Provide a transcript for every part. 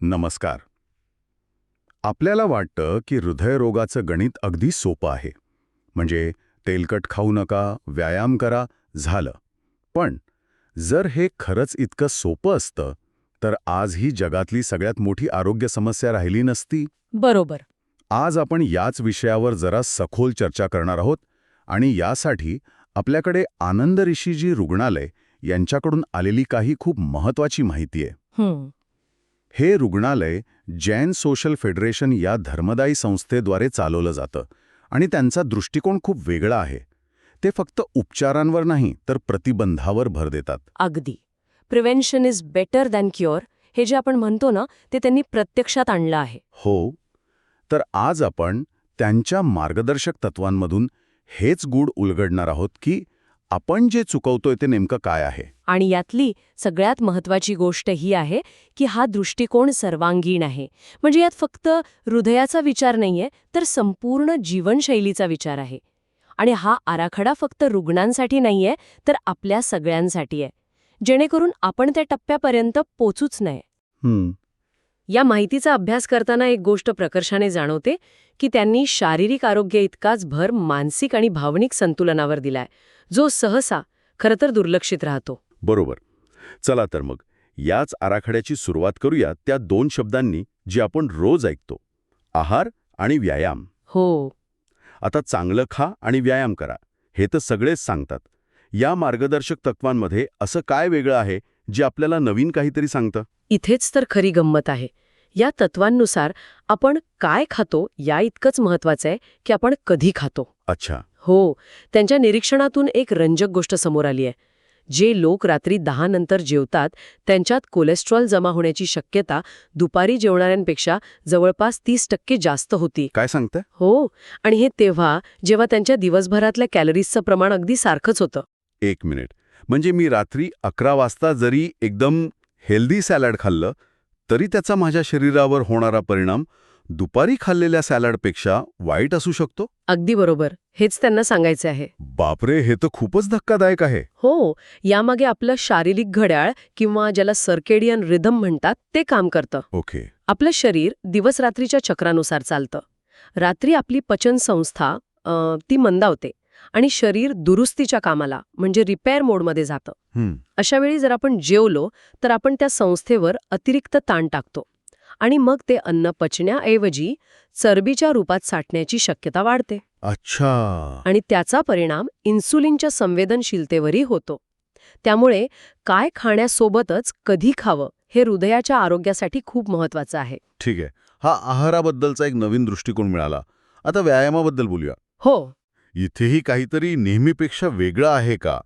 नमस्कार. आपल्याला वाटतं की हृदयरोगाचं गणित अगदी सोपं आहे. म्हणजे तेलकट खाऊ नका, व्यायाम करा, झालं. पण जर हे खरंच इतकं सोपं असतं, तर आज ही जगातली सगळ्यात मोठी आरोग्य समस्या राहिली नसती. बरोबर. आज आपण याच विषयावर जरा सखोल चर्चा करणार आहोत आणि यासाठी आपल्याकडे आनंद ऋषीजी रुग्णालय यांच्याकडून आलेली काही खूप महत्वाची माहिती आहे. हं. हे रुग्णालय जैन सोशल फेडरेशन या धर्मदायी संस्थेद्वारे चालवलं जातं आणि त्यांचा दृष्टिकोन खूप वेगळा आहे. ते फक्त उपचारांवर नाही तर प्रतिबंधावर भर देतात. अगदी. Prevention is better than cure हे जे आपण म्हणतो ना, ते त्यांनी प्रत्यक्षात आणलं आहे. हो, तर आज आपण त्यांच्या मार्गदर्शक तत्वांमधून हेच गूढ उलगडणार आहोत की आपण जे चुकवतोय ते नेमकं काय आहे. आणि यातली सगळ्यात महत्वाची गोष्ट ही आहे की हा दृष्टिकोन सर्वांगीण आहे. म्हणजे यात फक्त हृदयाचा विचार नाहीये, तर संपूर्ण जीवनशैलीचा विचार आहे. आणि हा आराखडा फक्त रुग्णांसाठी नाहीये, तर आपल्या सगळ्यांसाठी आहे. जेणेकरून आपण त्या टप्प्यापर्यंत पोचूच नये. या माहितीचा अभ्यास करताना एक गोष्ट प्रकर्षाने जाणवते की त्यांनी शारीरिक आरोग्य इतकाच भर मानसिक आणि भावनिक संतुलनावर दिलाय, जो सहसा खरं तर दुर्लक्षित राहतो. बरोबर. चला तर मग याच आराखड्याची सुरुवात करूया त्या 2 शब्दांनी जे आपण रोज ऐकतो, आहार आणि व्यायाम. हो. आता चांगलं खा आणि व्यायाम करा हे तर सगळेच सांगतात. या मार्गदर्शक तत्वांमध्ये असं काय वेगळं आहे जे आपल्याला नवीन काहीतरी सांगतं? इथेच तर खरी गंमत आहे. या तत्वांनुसार आपण काय खातो या इतकंच महत्वाचं आहे की आपण कधी खातो. अच्छा. हो. त्यांच्या निरीक्षणातून एक रंजक गोष्ट समोर आली आहे. जे लोक रात्री 10 नंतर जेवतात त्यांच्यात कोलेस्ट्रॉल जमा होण्याची शक्यता दुपारी जेवणाऱ्यांपेक्षा जवळपास 30% जास्त होती. काय सांगताय? हो. आणि हे जेव्हा त्यांच्या दिवसभरातल्या कॅलरीजचं प्रमाण अगदी सारखंच होतं. 1 मिनिट. म्हणजे मी रात्री 11 वाजता जरी एकदम हेल्दी सॅलड खाल्लं तरी त्याचा माझ्या शरीरावर होणारा परिणाम दुपारी खाल्लेल्या सॅलडपेक्षा वाईट असू शकतो? अगदी बरोबर. हेच त्यांना सांगायचे आहे. बापरे, हे तर खूपच धक्कादायक आहे. हो. यामागे आपलं शारीरिक घड्याळ किंवा ज्याला सर्केडियन रिदम म्हणतात ते काम करतं. ओके. आपलं शरीर दिवस-रात्रीच्या चक्रानुसार चालतं. रात्री आपली पचन संस्था ती मंदावते आणि शरीर दुरुस्तीच्या कामाला म्हणजे रिपेअर मोडमध्ये जातं. अशा वेळी जर आपण जेवलो तर आपण त्या संस्थेवर अतिरिक्त ताण टाकतो आणि मग ते अन्न पचण्याऐवजी चरबीच्या रूपात साठण्याची शक्यता वाढते. अच्छा. आणि त्याचा परिणाम इन्सुलिनच्या संवेदनशीलतेवरही होतो. त्यामुळे काय खाण्यासोबतच कधी खावं हे हृदयाच्या आरोग्यासाठी खूप महत्वाचं आहे. ठीक आहे. हा आहाराबद्दलचा एक नवीन दृष्टिकोन मिळाला. आता व्यायामाबद्दल बोलूया. हो. इथेही काहीतरी नेहमीपेक्षा वेगळं आहे का?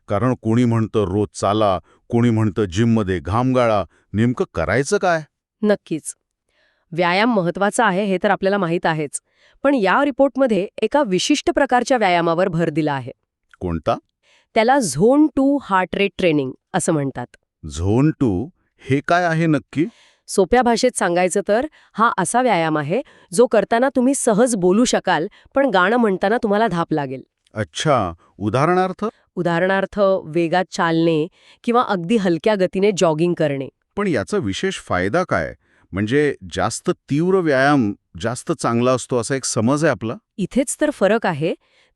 कारण कोणी म्हणतं रोज चाला, कोणी म्हणतं जिममध्ये घाम गाळा. नेमकं करायचं काय? नक्कीच. व्यायाम महत्वाचा आहे हे तर आपल्याला माहीत आहेच. पण या रिपोर्टमध्ये एका विशिष्ट प्रकारच्या व्यायामावर भर दिला आहे. कोणता? त्याला झोन 2 हार्ट रेट ट्रेनिंग असं म्हणतात. झोन 2 हे काय आहे नक्की? सोप्या भाषेत सांगायचं तर हा असा व्यायाम आहे जो करताना तुम्ही सहज बोलू शकाल, पण गाणं म्हणताना तुम्हाला धाप लागेल. अच्छा. उदाहरणार्थ? उदाहरणार्थ वेगात चालणे किंवा अगदी हलक्या गतीने जॉगिंग करणे. पण याचा विशेष फायदा काय? म्हणजे जास्त तीव्र व्यायाम जास्त चांगला असतो असा एक समज आहे आपला? इथेच तर फरक आहे.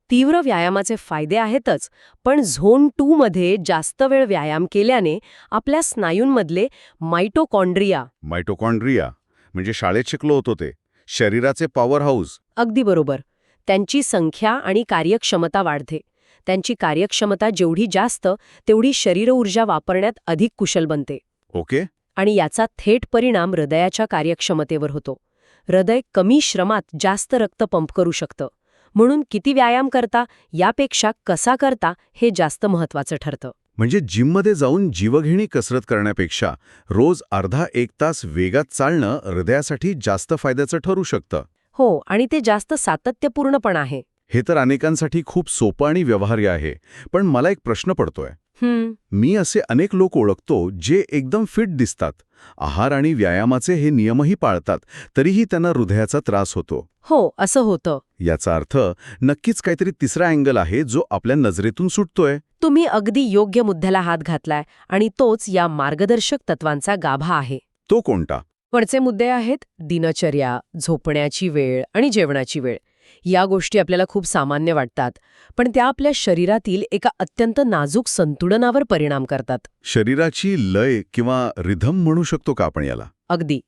तीव्र व्यायामाचे फायदे आहेतच, पण झोन 2 मध्ये जास्त वेळ व्यायाम केल्याने आपल्या स्नायूंमधले मायटोकॉन्ड्रिया म्हणजे शाळेत शिकलो होतो ते शरीराचे पॉवर हाऊस. अगदी बरोबर. त्यांची संख्या आणि कार्यक्षमता वाढते. त्यांची कार्यक्षमता जेवढी जास्त तेवढी शरीर ऊर्जा वापरण्यात अधिक कुशल बनते. ओके. आणि याचा थेट परिणाम हृदयाच्या कार्यक्षमतेवर होतो. हृदय कमी श्रमात जास्त रक्त पंप करू शकतं. म्हणून किती व्यायाम करता यापेक्षा कसा करता हे जास्त महत्वाचं ठरतं. म्हणजे जिममध्ये जाऊन जीवघेणी कसरत करण्यापेक्षा रोज अर्धा 1 तास वेगात चालणं हृदयासाठी जास्त फायद्याचं ठरू शकतं. हो. आणि ते जास्त सातत्यपूर्ण पण आहे. हे तर अनेकांसाठी खूप सोपं आणि व्यवहार्य आहे. पण मला एक प्रश्न पडतोय. मी असे अनेक लोक ओळखतो जे एकदम फिट दिसतात, आहार आणि व्यायामाचे हे नियमही पाळतात, तरीही त्यांना हृदयाचा त्रास होतो. हो, असं होतं. याचा अर्थ नक्कीच काहीतरी तिसरा अँगल आहे जो आपल्या नजरेतून सुटतोय. तुम्ही अगदी योग्य मुद्द्याला हात घातलाय आणि तोच या मार्गदर्शक तत्वांचा गाभा आहे. तो कोणता? पुढचे मुद्दे आहेत दिनचर्या, झोपण्याची वेळ आणि जेवणाची वेळ. या गोष्टी आपल्याला खूप सामान्य वाटतात, पण त्या आपल्या शरीरातील एका अत्यंत नाजूक संतुलनावर परिणाम करतात. शरीराची लय किंवा रिधम म्हणू शकतो का आपण याला? अगदी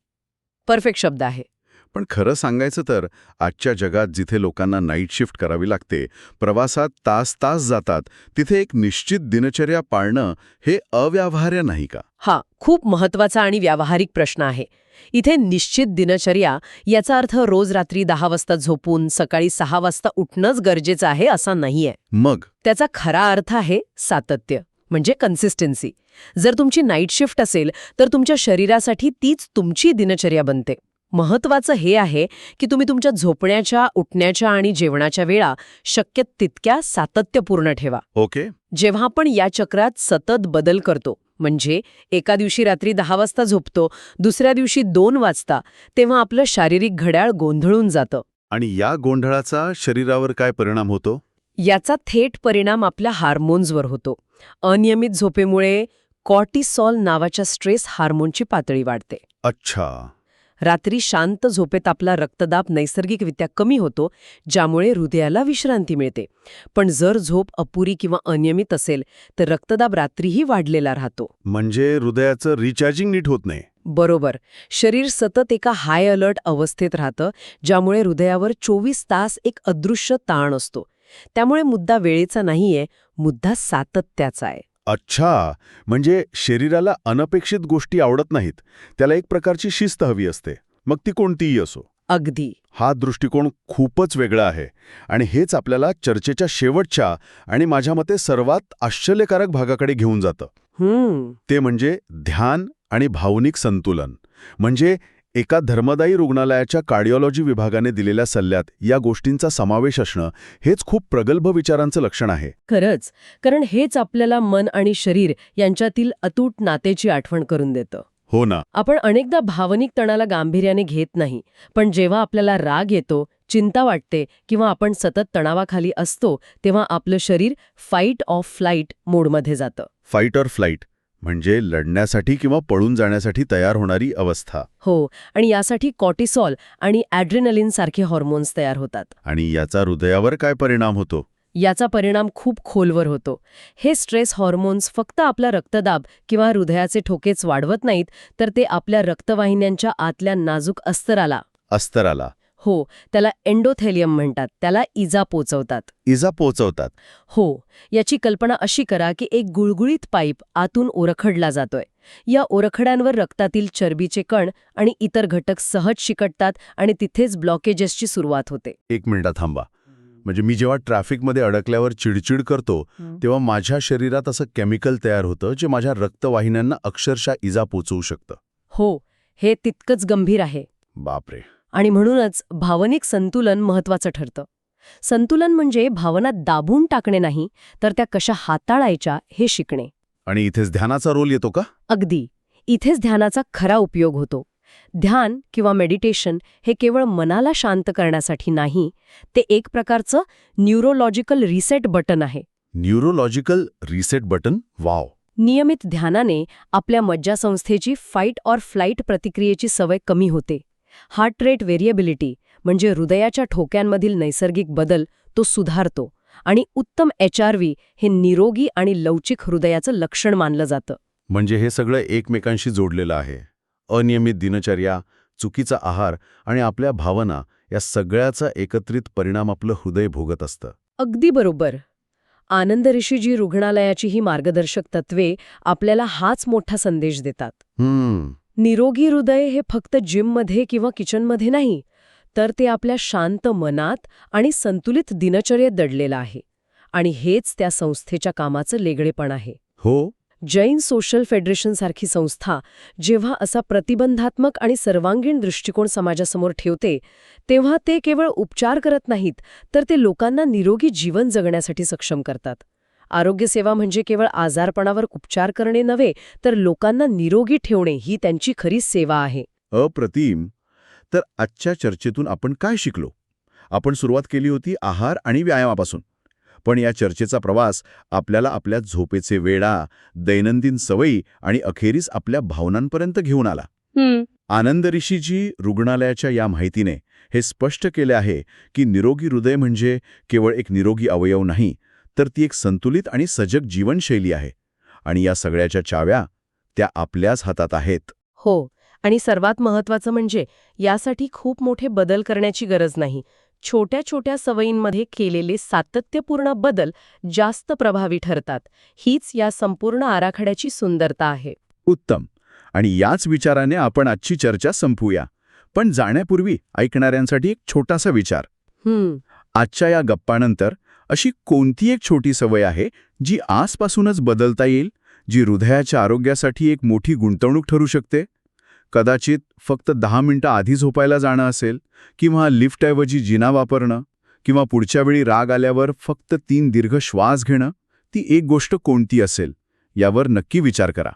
परफेक्ट शब्द आहे. पण खरं सांगायचं तर आजच्या जगात जिथे लोकांना नाईट शिफ्ट करावी लागते, प्रवासात तास जातात, तिथे एक निश्चित दिनचर्या पाळणं हे अव्यवहार्य नाही का? हा खूप महत्वाचा आणि व्यावहारिक प्रश्न आहे. इथे निश्चित दिनचर्या याचा अर्थ रोज रात्री 10 वाजता झोपून सकाळी 6 वाजता उठणंच गरजेचं आहे असा नाहीये. मग त्याचा खरा अर्थ आहे सातत्य, म्हणजे कन्सिस्टन्सी. जर तुमची नाईट शिफ्ट असेल तर तुमच्या शरीरासाठी तीच तुमची दिनचर्या बनते. महत्वाचं हे आहे की तुम्ही तुमच्या झोपण्याच्या, उठण्याच्या आणि जेवणाच्या वेळा शक्य तितक्या सातत्यपूर्ण ठेवा. ओके. जेव्हा आपण या चक्रात सतत बदल करतो, म्हणजे एका दिवशी रात्री 10 वाजता झोपतो, दुसऱ्या दिवशी 2 वाजता, तेव्हा आपलं शारीरिक घड्याळ गोंधळून जातं. आणि या गोंधळाचा शरीरावर काय परिणाम होतो? याचा थेट परिणाम आपल्या हार्मोन्सवर होतो. अनियमित झोपेमुळे कॉर्टिसॉल नावाच्या स्ट्रेस हार्मोनची पातळी वाढते. अच्छा. रात्री शांत झोपेत आपला रक्तदाब नैसर्गिकरित्या कमी होतो, ज्यामुळे हृदयाला विश्रांती मिळते. पण जर झोप अपुरी किंवा अनियमित असेल तर रक्तदाब रात्रीही वाढलेला राहतो. म्हणजे हृदयाचं रिचार्जिंग नीट होत नाही. बरोबर. शरीर सतत एका हाय अलर्ट अवस्थेत राहतं, ज्यामुळे हृदयावर 24 तास एक अदृश्य ताण असतो. त्यामुळे मुद्दा वेळेचा नाहीये, मुद्दा सातत्याचा आहे. अच्छा. म्हणजे शरीराला अनपेक्षित गोष्टी आवडत नाहीत, त्याला एक प्रकारची शिस्त हवी असते, मग ती कोणतीही असो. अगदी. हा दृष्टिकोन खूपच वेगळा आहे आणि हेच आपल्याला चर्चेच्या शेवटच्या आणि माझ्या मते सर्वात आश्चर्यकारक भागाकडे घेऊन जातं. ते म्हणजे ध्यान आणि भावनिक संतुलन. म्हणजे एका धर्मदायी रुग्णालयाच्या कार्डिओलॉजी विभागाने दिलेल्या सल्ल्यात या गोष्टींचा समावेश असणं हेच खूप प्रगल्भ विचारांचं लक्षण आहे. खरंच, कारण हेच आपल्याला मन आणि शरीर यांच्यातील अतूट नातेची आठवण करून देतं. हो ना. आपण अनेकदा भावनिक तणाला गांभीर्याने घेत नाही, पण जेव्हा आपल्याला राग येतो, चिंता वाटते किंवा आपण सतत तणावाखाली असतो, तेव्हा आपलं शरीर फाईट ऑर फ्लाईट मोडमध्ये जातं. फाईट ऑर फ्लाईट म्हणजे लढण्यासाठी किंवा पळून जाण्यासाठी तयार होणारी अवस्था. हो, आणि यासाठी कॉर्टिसॉल आणि ॲड्रेनलिन सारखे हॉर्मोन्स तयार होतात. आणि याचा हृदयावर काय परिणाम होतो? याचा परिणाम खूप खोलवर होतो. हे स्ट्रेस हॉर्मोन्स फक्त आपला रक्तदाब किंवा हृदयाचे ठोकेच वाढवत नाहीत, तर ते आपल्या रक्तवाहिन्यांच्या आतल्या नाजूक अस्तराला हो, त्याला एंडोथेलियम म्हणतात, त्याला इजा पोचवतात. हो, याची कल्पना अशी करा की एक गुळगुळीत पाईप आतून ओरखडला जातोय. या ओरखड्यांवर रक्तातील चरबीचे कण आणि इतर घटक सहज चिकटतात आणि तिथेच ब्लॉकेजेसची सुरुवात होते. एक मिनिटात थांबा. म्हणजे मी जेव्हा ट्रॅफिकमध्ये अडकल्यावर चिडचिड करतो, तेव्हा माझ्या शरीरात असं केमिकल तयार होतं जे माझ्या रक्तवाहिन्यांना अक्षरशः इजा पोचवू शकतं. हो, हे तितकंच गंभीर आहे. बापरे. आणि म्हणूनच भावनिक संतुलन महत्वाचं ठरतं. संतुलन म्हणजे भावना दाबून टाकणे नाही, तर त्या कशा हाताळायच्या हे शिकणे. आणि इथेच ध्यानाचा रोल येतो का? अगदी. इथेच ध्यानाचा खरा उपयोग होतो. ध्यान किंवा मेडिटेशन हे केवळ मनाला शांत करण्यासाठी नाही, ते एक प्रकारचं न्यूरोलॉजिकल रिसेट बटन आहे. Neurological reset button? वाव. नियमित ध्यानाने आपल्या मज्जासंस्थेची फाईट ऑर फ्लाईट प्रतिक्रियेची सवय कमी होते. हार्ट रेट व्हेरिएबिलिटी म्हणजे हृदयाच्या ठोक्यांमधील नैसर्गिक बदल तो सुधारतो आणि उत्तम HRV हे निरोगी आणि लवचिक हृदयाचं लक्षण मानलं जातं. म्हणजे हे सगळं एकमेकांशी जोडलेलं आहे. अनियमित दिनचर्या, चुकीचा आहार आणि आपल्या भावना या सगळ्याचा एकत्रित परिणाम आपलं हृदय भोगत असतं. अगदी बरोबर. आनंद ऋषीजी रुग्णालयाची ही मार्गदर्शक तत्वे आपल्याला हाच मोठा संदेश देतात. निरोगी हृदय हे फक्त जिममध्ये किंवा किचनमध्ये नाही, तर ते आपल्या शांत मनात आणि संतुलित दिनचर्येत दडलेलं आहे. आणि हेच त्या संस्थेच्या कामाचं लेगळेपण आहे. हो. जैन सोशल फेडरेशन सारखी संस्था जेव्हा असा प्रतिबंधात्मक आणि सर्वांगीण दृष्टिकोन समाजासमोर ठेवते, तेव्हा ते केवळ उपचार करत नाहीत, तर ते लोकांना निरोगी जीवन जगण्यासाठी सक्षम करतात. आरोग्यसेवा म्हणजे केवळ आजारपणावर उपचार करणे नव्हे, तर लोकांना निरोगी ठेवणे ही त्यांची खरी सेवा आहे. अप्रतिम. तर आजच्या चर्चेतून आपण काय शिकलो? आपण सुरुवात केली होती आहार आणि व्यायामापासून. पण या चर्चेचा प्रवास आपल्याला आपल्या झोपेचे वेळा, दैनंदिन सवयी आणि अखेरीस आपल्या भावनांपर्यंत घेऊन आला. आनंद ऋषीजी रुग्णालयाच्या या माहितीने हे स्पष्ट केले आहे की निरोगी हृदय म्हणजे केवळ एक निरोगी अवयव नाही, तर ती एक संतुलित आणि सजग जीवनशैली आहे. आणि या सगळ्याच्या चाव्या त्या आपल्याच हातात आहेत. हो, आणि सर्वात महत्त्वाचं म्हणजे यासाठी खूप मोठे बदल करण्याची गरज नाही. छोट्या छोट्या सवयींमध्ये केलेले सातत्यपूर्ण बदल जास्त प्रभावी ठरतात. हीच या संपूर्ण आराखड्याची सुंदरता आहे. उत्तम. आणि याच विचाराने आपण आजची चर्चा संपवूया. पण जाण्यापूर्वी ऐकणाऱ्यांसाठी एक छोटासा विचार. आजच्या या गप्पानंतर अशी कोणती एक छोटी सवय आहे जी आजपासूनच बदलता येईल, जी हृदयाच्या आरोग्यासाठी एक मोठी गुंतवणूक ठरू शकते? कदाचित फक्त 10 मिनिटं आधी झोपायला जाणं असेल, किंवा लिफ्टऐवजी जिना वापरणं, किंवा पुढच्या वेळी राग आल्यावर फक्त 3 दीर्घ श्वास घेणं. ती एक गोष्ट कोणती असेल यावर नक्की विचार करा.